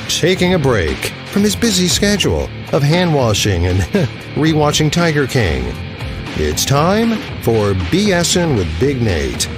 Taking a break from his busy schedule of hand-washing and rewatching Tiger King. It's time for BSing with Big Nate.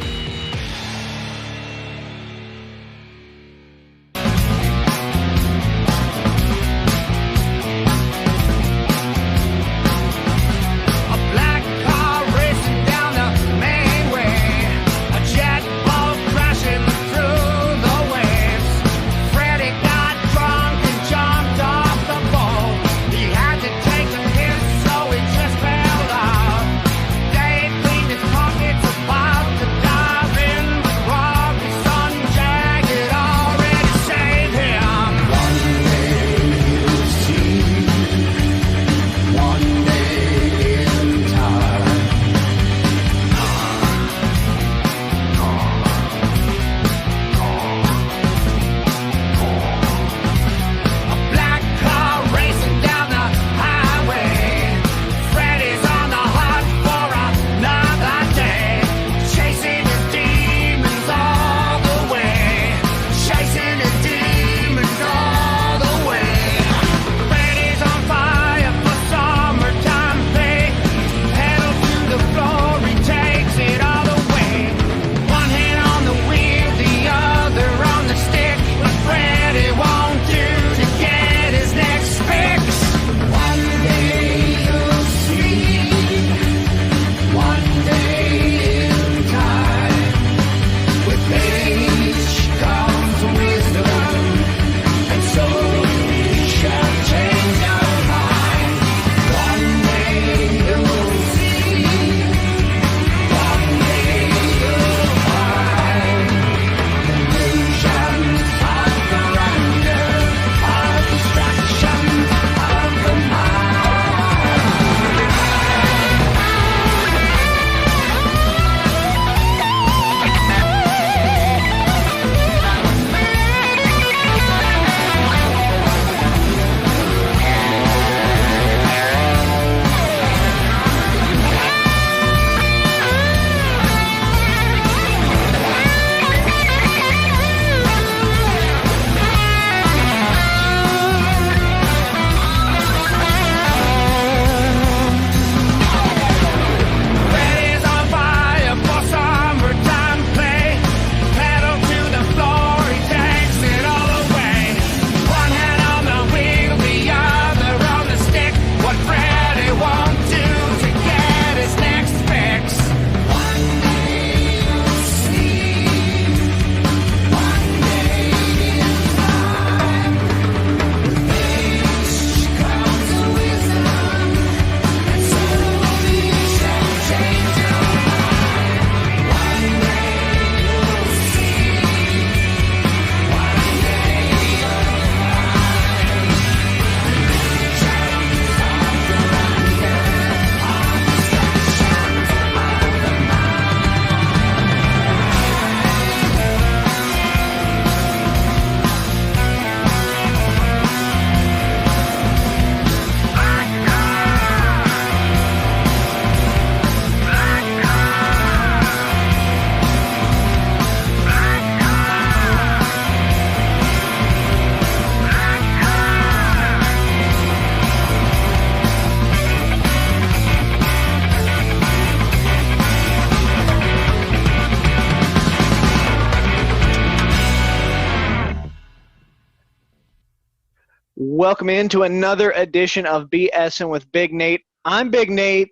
Welcome into another edition of BSing with Big Nate. I'm Big Nate.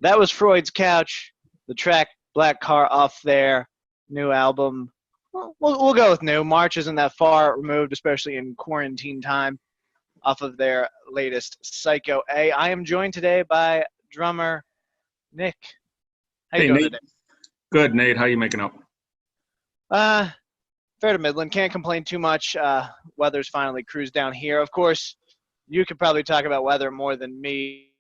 That was Freud'z Couch, the track Black Car off their new album. Well, we'll go with new. March isn't that far removed, especially in quarantine time, off of their latest Psycho A. I am joined today by drummer Nick. How you doing Nate. today? Good, Nate. How you making out? Fair to Midland. Can't complain too much. Weather's finally cruised down here. Of course, you could probably talk about weather more than me,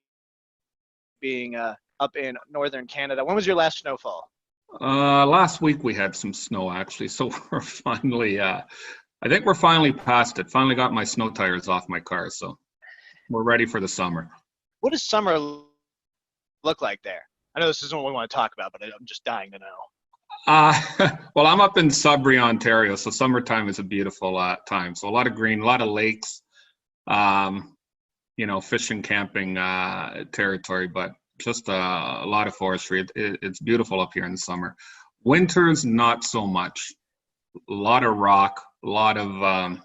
being up in northern Canada. When was your last snowfall? Last week we had some snow, actually, so we're finally, I think we're finally past it. Finally got my snow tires off my car, so we're ready for the summer. What does summer look like there? I know this isn't what we want to talk about, but I'm just dying to know. Well, I'm up in Sudbury, Ontario, so summertime is a beautiful time. So a lot of green, a lot of lakes, fishing, camping territory, but just a lot of forestry. It's beautiful up here in the summer. Winters, not so much. A lot of rock, a lot of,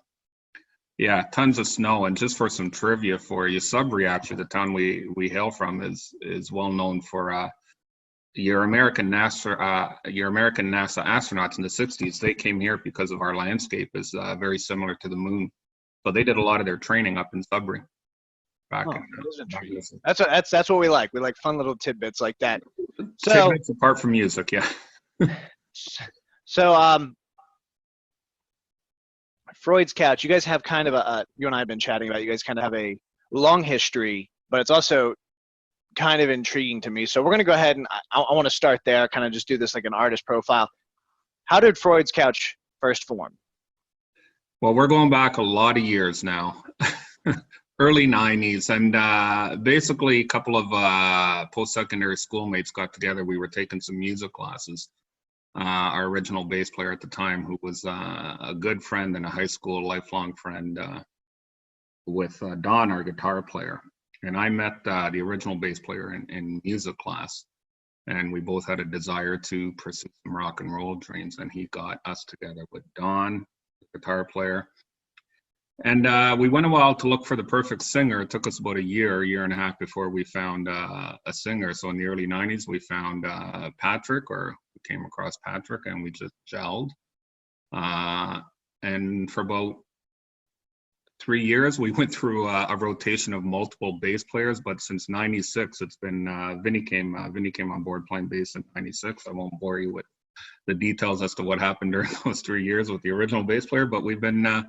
tons of snow. And just for some trivia for you, Sudbury, actually, the town we hail from, is well known for your American NASA astronauts in the 60s. They came here because of our landscape is very similar to the moon. So they did a lot of their training up in Sudbury. That's what we like. We like fun little tidbits like that. So tidbits apart from music, yeah. So Freud'z Couch, you guys have kind of you and I have been chatting about, you guys kind of have a long history, but it's also kind of intriguing to me. So we're going to go ahead and I want to start there, kind of just do this like an artist profile. How did Freud'z Couch first form? Well, we're going back a lot of years now, early 90s. And basically a couple of post-secondary schoolmates got together. We were taking some music classes. Our original bass player at the time, who was a good friend and a high school lifelong friend with Don, our guitar player. And I met the original bass player in music class, and we both had a desire to pursue some rock and roll dreams. And he got us together with Don, the guitar player. And we went a while to look for the perfect singer. It took us about a year and a half before we found a singer. So in the early 90s, we found Patrick, or we came across Patrick, and we just gelled. And for about 3 years, we went through a rotation of multiple bass players, but since 96, it's been Vinny came on board playing bass in 96. I won't bore you with the details as to what happened during those 3 years with the original bass player, but we've been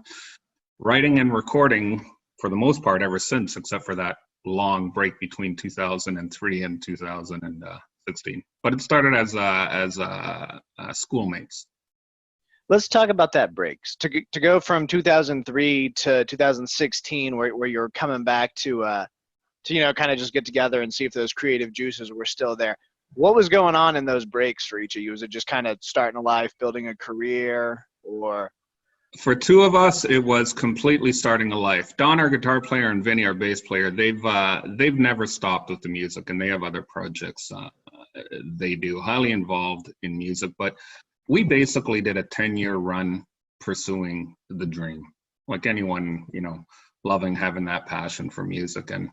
writing and recording for the most part ever since, except for that long break between 2003 and 2016. But it started as schoolmates. Let's talk about that break. To go from 2003 to 2016, where you're coming back to kind of just get together and see if those creative juices were still there. What was going on in those breaks for each of you? Was it just kind of starting a life, building a career, or? For two of us, it was completely starting a life. Don, our guitar player, and Vinny, our bass player, they've never stopped with the music, and they have other projects they do, highly involved in music. But we basically did a 10-year run pursuing the dream, like anyone, loving, having that passion for music. And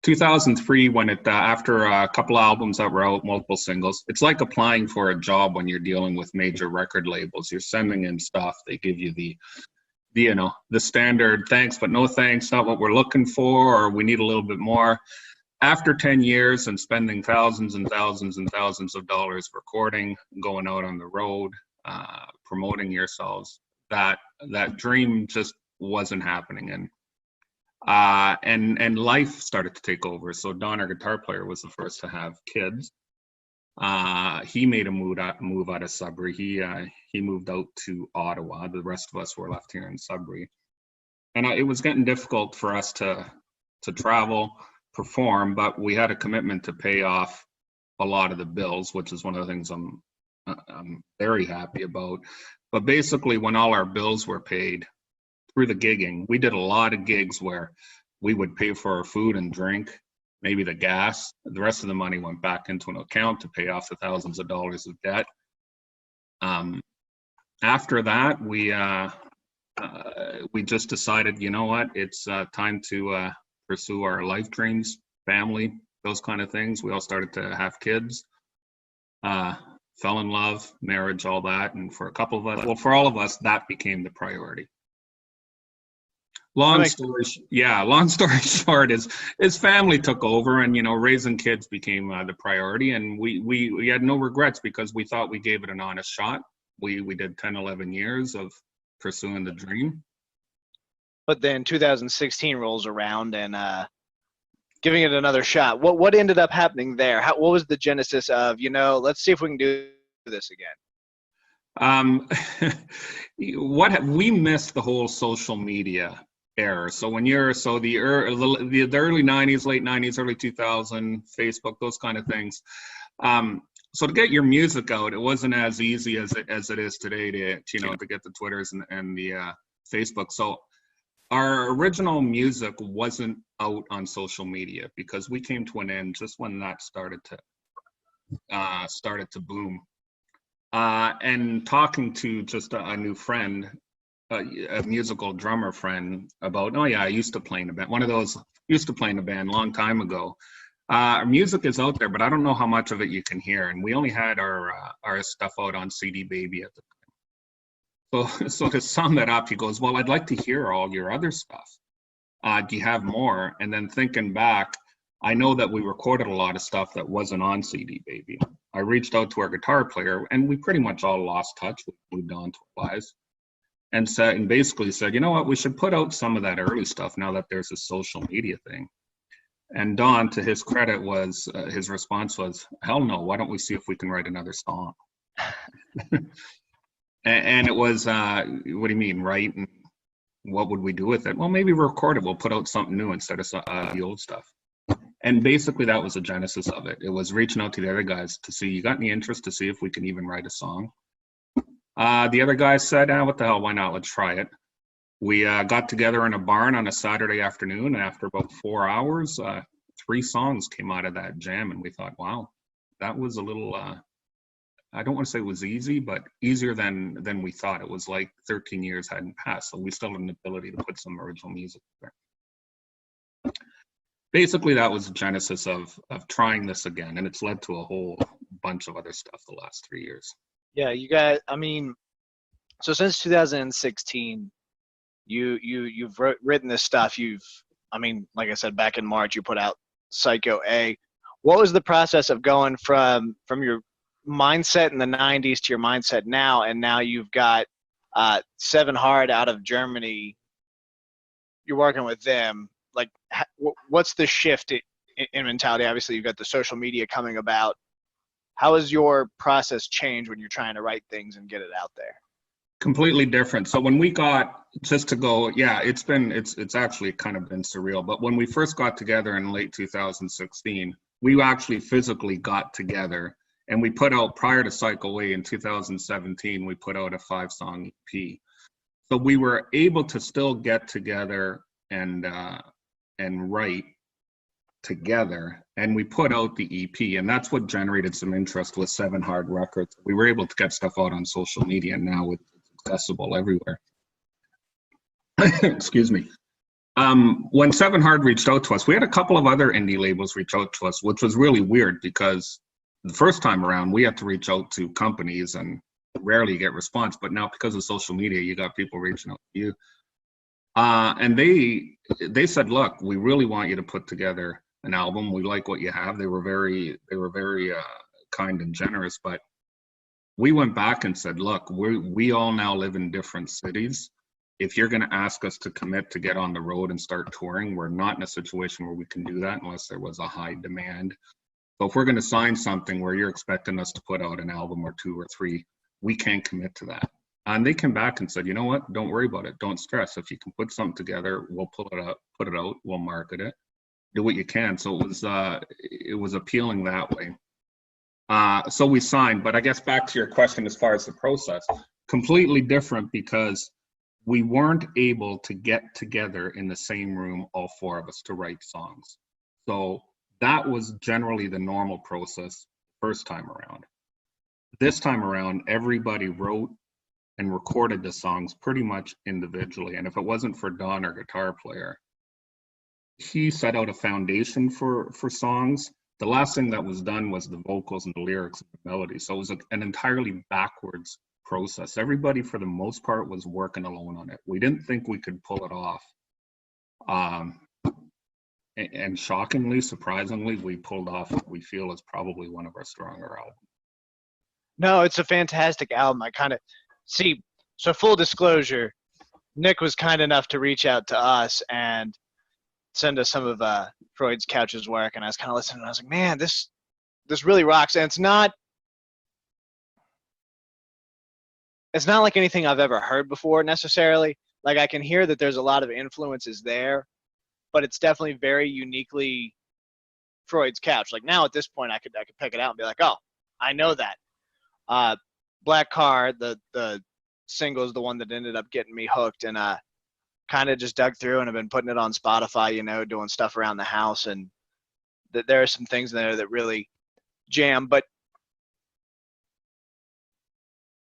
2003, when it after a couple of albums that were out, multiple singles, it's like applying for a job when you're dealing with major record labels. You're sending in stuff, they give you the standard thanks but no thanks, not what we're looking for, or we need a little bit more. After 10 years and spending thousands and thousands and thousands of dollars recording, going out on the road, promoting yourselves, that dream just wasn't happening. And life started to take over. So Don, our guitar player, was the first to have kids. He made a move out of Sudbury. He moved out to Ottawa. The rest of us were left here in Sudbury. And it was getting difficult for us to travel, perform, but we had a commitment to pay off a lot of the bills, which is one of the things I'm very happy about. But basically, when all our bills were paid through the gigging, we did a lot of gigs where we would pay for our food and drink, maybe the gas. The rest of the money went back into an account to pay off the thousands of dollars of debt. After that, we just decided, you know what, it's time to pursue our life dreams, family, those kind of things. We all started to have kids, fell in love, marriage, all that. And for a couple of us, well, for all of us, that became the priority. Long story short is family took over, and raising kids became the priority, and we had no regrets because we thought we gave it an honest shot. We did 10, 11 years of pursuing the dream. But then 2016 rolls around and giving it another shot. What ended up happening there? What was the genesis of, let's see if we can do this again? We missed the whole social media era. So when the early 90s, late 90s, early 2000, Facebook, those kind of things, So to get your music out, it wasn't as easy as it is today to get the Twitters and the Facebook. So our original music wasn't out on social media because we came to an end just when that started to boom. And talking to just a new friend, a musical drummer friend about, oh yeah, I used to play in a band. One of those used to play in a band a long time ago. Our music is out there, but I don't know how much of it you can hear. And we only had our stuff out on CD Baby at the time. So to sum that up, he goes, well, I'd like to hear all your other stuff. Do you have more? And then thinking back, I know that we recorded a lot of stuff that wasn't on CD Baby. I reached out to our guitar player, and we pretty much all lost touch. We moved on to our lives. And basically said, you know what, we should put out some of that early stuff now that there's a social media thing. And Don, to his credit, his response was, hell no, why don't we see if we can write another song? and it was, what do you mean, right? And what would we do with it? Well, maybe record it. We'll put out something new instead of the old stuff. And basically that was the genesis of it. It was reaching out to the other guys to see, you got any interest to see if we can even write a song? The other guys said, what the hell, why not? Let's try it. We got together in a barn on a Saturday afternoon, and after about 4 hours, 3 songs came out of that jam, and we thought, wow, that was a little, I don't want to say it was easy, but easier than we thought. It was like 13 years hadn't passed, so we still had an ability to put some original music there. Basically, that was the genesis of trying this again, and it's led to a whole bunch of other stuff the last 3 years. Yeah, you guys, I mean, so since 2016, you've written this stuff. I mean, like I said, back in March, you put out Psycho A. What was the process of going from your mindset in the 90s to your mindset now? And now you've got 7 Hard out of Germany. You're working with them. Like, what's the shift in mentality? Obviously, you've got the social media coming about. How has your process changed when you're trying to write things and get it out there? Completely different. So when we got, just to go, yeah, it's actually kind of been surreal. But when we first got together in late 2016, we actually physically got together, and we put out, prior to Cycle A in 2017, we put out a 5-song EP. So we were able to still get together and write together, and we put out the EP, and that's what generated some interest with 7 Hard Records. We were able to get stuff out on social media, and now it's accessible everywhere. Excuse me. When 7 Hard reached out to us, we had a couple of other indie labels reach out to us, which was really weird because the first time around we had to reach out to companies and rarely get response, but now because of social media, you got people reaching out to you. And they said, look, we really want you to put together an album. We like what you have. They were very kind and generous, but we went back and said, look, we all now live in different cities. If you're going to ask us to commit to get on the road and start touring, we're not in a situation where we can do that unless there was a high demand. So if we're going to sign something where you're expecting us to put out an album or 2 or 3, we can't commit to that. And they came back and said, you know what, don't worry about it. Don't stress. If you can put something together, we'll put it out, we'll market it, do what you can. So it was appealing that way. So we signed, but I guess back to your question as far as the process, completely different because we weren't able to get together in the same room, all 4 of us, to write songs. So that was generally the normal process first time around. This time around, everybody wrote and recorded the songs pretty much individually. And if it wasn't for Don, our guitar player, he set out a foundation for songs. The last thing that was done was the vocals and the lyrics and the melody. So it was an entirely backwards process. Everybody, for the most part, was working alone on it. We didn't think we could pull it off. And shockingly, surprisingly, we pulled off what we feel is probably one of our stronger albums. No, it's a fantastic album. I kind of see. So full disclosure, Nick was kind enough to reach out to us and send us some of Freud'z Couch's work, and I was kind of listening, and I was like, man, this really rocks. And it's not like anything I've ever heard before necessarily. Like, I can hear that there's a lot of influences there, but it's definitely very uniquely Freud'z Couch. Like now at this point, I could pick it out and be like, oh, I know that. Black Car, the single is the one that ended up getting me hooked, and kind of just dug through and have been putting it on Spotify, doing stuff around the house, and there are some things in there that really jam. But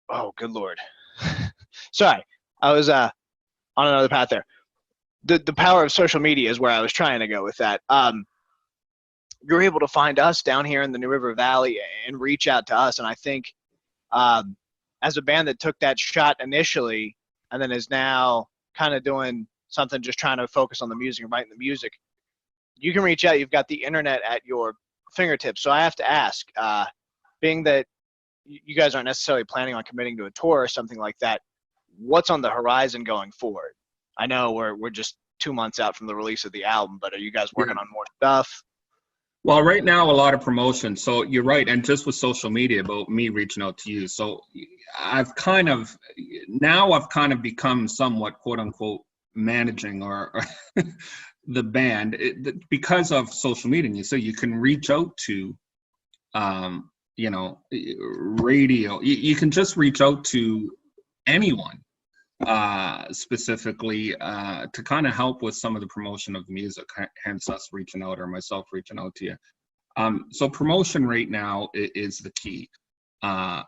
oh, good Lord. Sorry, I was on another path there. The power of social media is where I was trying to go with that. You're able to find us down here in the New River Valley and reach out to us. And I think as a band that took that shot initially and then is now kind of doing something, just trying to focus on the music and writing the music, you can reach out. You've got the internet at your fingertips. So I have to ask, being that you guys aren't necessarily planning on committing to a tour or something like that, what's on the horizon going forward? I know we're just 2 months out from the release of the album, but are you guys working on more stuff? Well, right now, a lot of promotion. So you're right. And just with social media, about me reaching out to you. So I've kind of become somewhat, quote unquote, managing or the band because of social media. So you can reach out to, radio. You can just reach out to anyone. Specifically to kind of help with some of the promotion of the music, hence us reaching out or myself reaching out to you. So promotion right now is the key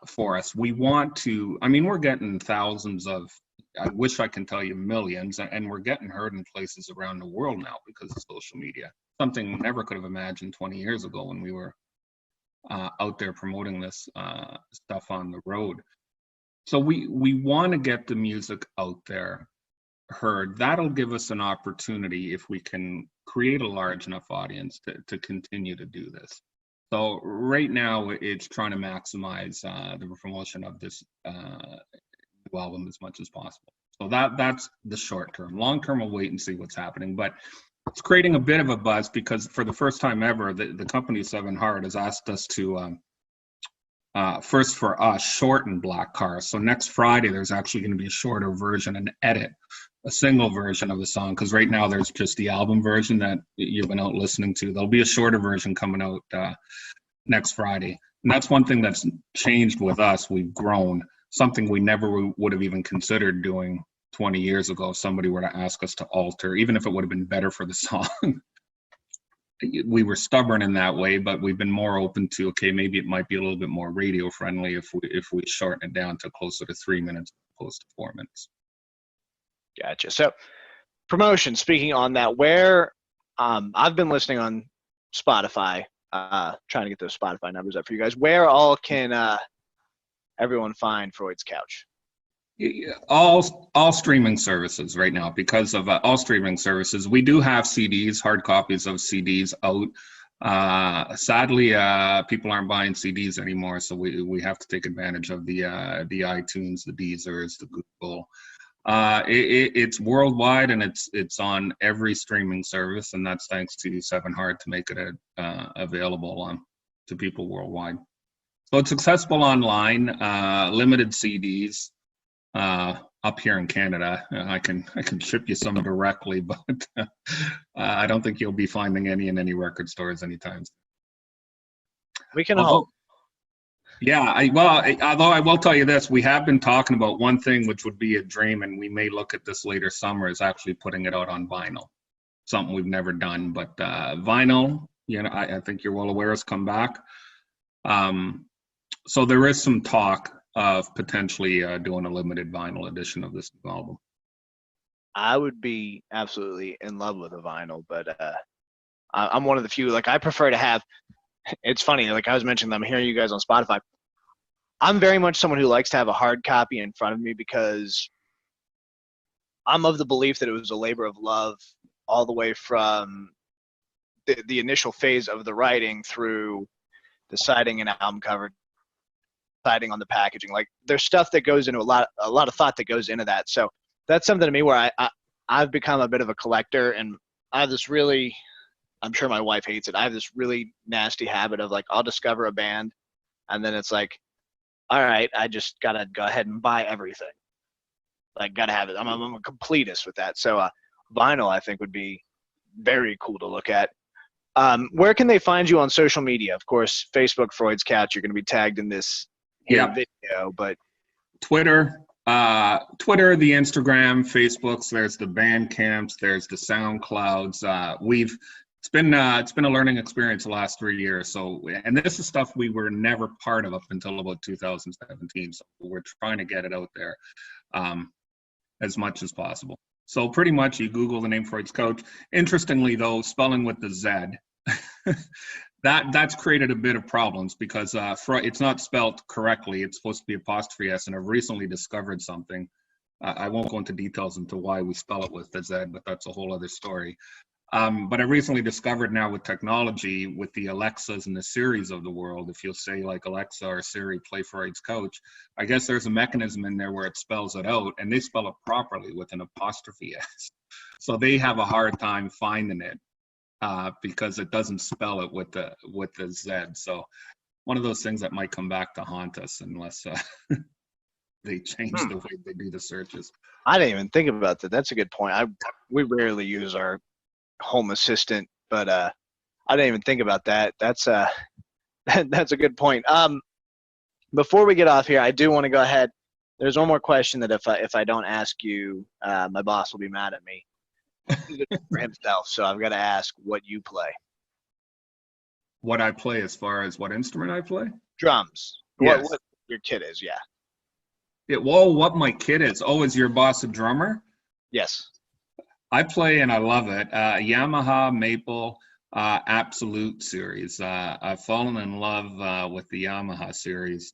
for us. We want to, we're getting thousands of, I wish I can tell you millions, and we're getting heard in places around the world now because of social media. Something we never could have imagined 20 years ago when we were out there promoting this stuff on the road. So we want to get the music out there heard. That'll give us an opportunity, if we can create a large enough audience, to continue to do this. So right now it's trying to maximize the promotion of this new album as much as possible. So that's the short term. Long term, we'll wait and see what's happening. But it's creating a bit of a buzz because for the first time ever, the company 7 Hard has asked us to first for us, shorten Black Car. So next Friday, there's actually going to be a shorter version, an edit, a single version of the song. Because right now there's just the album version that you've been out listening to. There'll be a shorter version coming out next Friday. And that's one thing that's changed with us. We've grown, something we never would have even considered doing 20 years ago. If somebody were to ask us to alter, even if it would have been better for the song. We were stubborn in that way, but we've been more open to, okay, maybe it might be a little bit more radio friendly if we shorten it down to closer to 3 minutes opposed to 4 minutes. Gotcha. So promotion, speaking on that, where I've been listening on Spotify, trying to get those Spotify numbers up for you guys. Where all can everyone find Freud'z Couch? All streaming services right now, because of all streaming services. We do have CDs, hard copies of CDs out. Sadly, people aren't buying CDs anymore, so we have to take advantage of the iTunes, the Deezers, the Google. It's worldwide, and it's on every streaming service, and that's thanks to 7 Hard to make it available to people worldwide. So it's accessible online, limited CDs. Up here in Canada, I can ship you some directly, but I don't think you'll be finding any in any record stores anytime soon. We can hope. Yeah, although I will tell you this, we have been talking about one thing which would be a dream, and we may look at this later summer, is actually putting it out on vinyl. Something we've never done, but vinyl, I think you're well aware, has come back. So there is some talk of potentially doing a limited vinyl edition of this new album. I would be absolutely in love with a vinyl, but I'm one of the few, I prefer to have, it's funny, I was mentioning, I'm hearing you guys on Spotify. I'm very much someone who likes to have a hard copy in front of me because I'm of the belief that it was a labor of love all the way from the initial phase of the writing through deciding an album cover, deciding on the packaging. There's stuff that goes into a lot of thought that goes into that. So that's something to me where I've become a bit of a collector, and I have this really, I'm sure my wife hates it, I have this really nasty habit of I'll discover a band and then it's all right, I just gotta go ahead and buy everything. Gotta have it. I'm a completist with that. So vinyl, I think, would be very cool to look at. Where can they find you on social media? Of course, Facebook, Freud's Couch. You're going to be tagged in this video, but Twitter, the Instagram, Facebooks. There's the Bandcamps. There's the SoundClouds. It's been a learning experience the last 3 years. So, and this is stuff we were never part of up until about 2017. So we're trying to get it out there as much as possible. So pretty much you Google the name Freud's Couch. Interestingly though, spelling with the Z, that's created a bit of problems because it's not spelled correctly. It's supposed to be apostrophe S, and I've recently discovered something. I won't go into details into why we spell it with the Z, but that's a whole other story. But I recently discovered now with technology, with the Alexas and the Siris of the world, if you'll say like Alexa or Siri, play Freud's Couch, I guess there's a mechanism in there where it spells it out, and they spell it properly with an apostrophe S. So they have a hard time finding it because it doesn't spell it with the Z. So one of those things that might come back to haunt us unless they change the way they do the searches. I didn't even think about that. That's a good point. We rarely use our home assistant, but I didn't even think about that. That's that's a good point. Before we get off here, I do want to go ahead. There's one more question that if I don't ask you, my boss will be mad at me for himself. So I've got to ask what you play. What I play as far as what instrument I play? Drums. Yes. What your kid is, yeah. Well, what my kid is. Oh, is your boss a drummer? Yes. I play and I love it. Yamaha Maple Absolute series. I've fallen in love with the Yamaha series.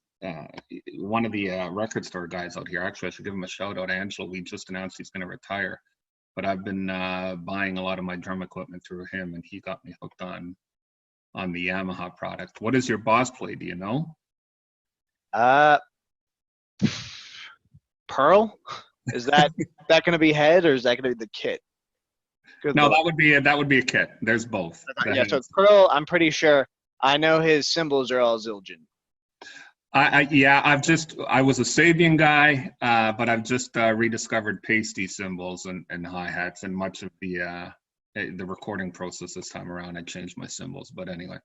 One of the record store guys out here, actually I should give him a shout out, Angelo. We just announced he's going to retire, but I've been buying a lot of my drum equipment through him, and he got me hooked on the Yamaha product. What does your boss play? Do you know? Pearl? Is that going to be head, or is that going to be the kit? Good No, Lord. that would be a kit. There's both. Yeah, so Pearl, I'm pretty sure. I know his cymbals are all Zildjian. I was a Sabian guy, but I've just rediscovered pasty cymbals and hi-hats, and much of the recording process this time around, I changed my cymbals. But anyway.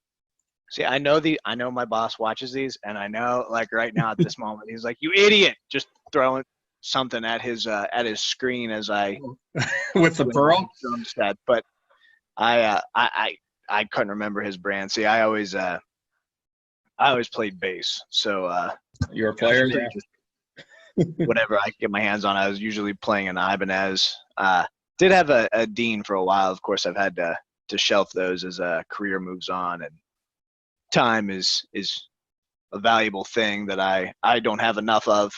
See, I know my boss watches these, and I know, like right now at this moment, he's like, "You idiot!" Just throwing something at his screen as I with the Pearl drum set. But I couldn't remember his brand. See, I always played bass, so you're a player. Yeah. Whatever I could get my hands on, I was usually playing an Ibanez. Did have a Dean for a while. Of course, I've had to shelf those as a career moves on, and time is a valuable thing that I don't have enough of.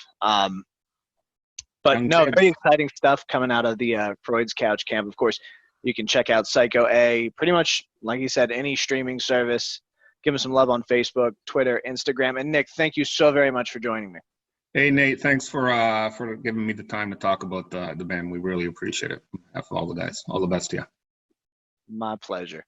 But no, very exciting stuff coming out of the Freud's Couch camp. Of course, you can check out Psycho A, pretty much, like you said, any streaming service. Give him some love on Facebook, Twitter, Instagram. And Nick, thank you so very much for joining me. Hey, Nate, thanks for giving me the time to talk about the band. We really appreciate it. For all the guys. All the best to you. My pleasure.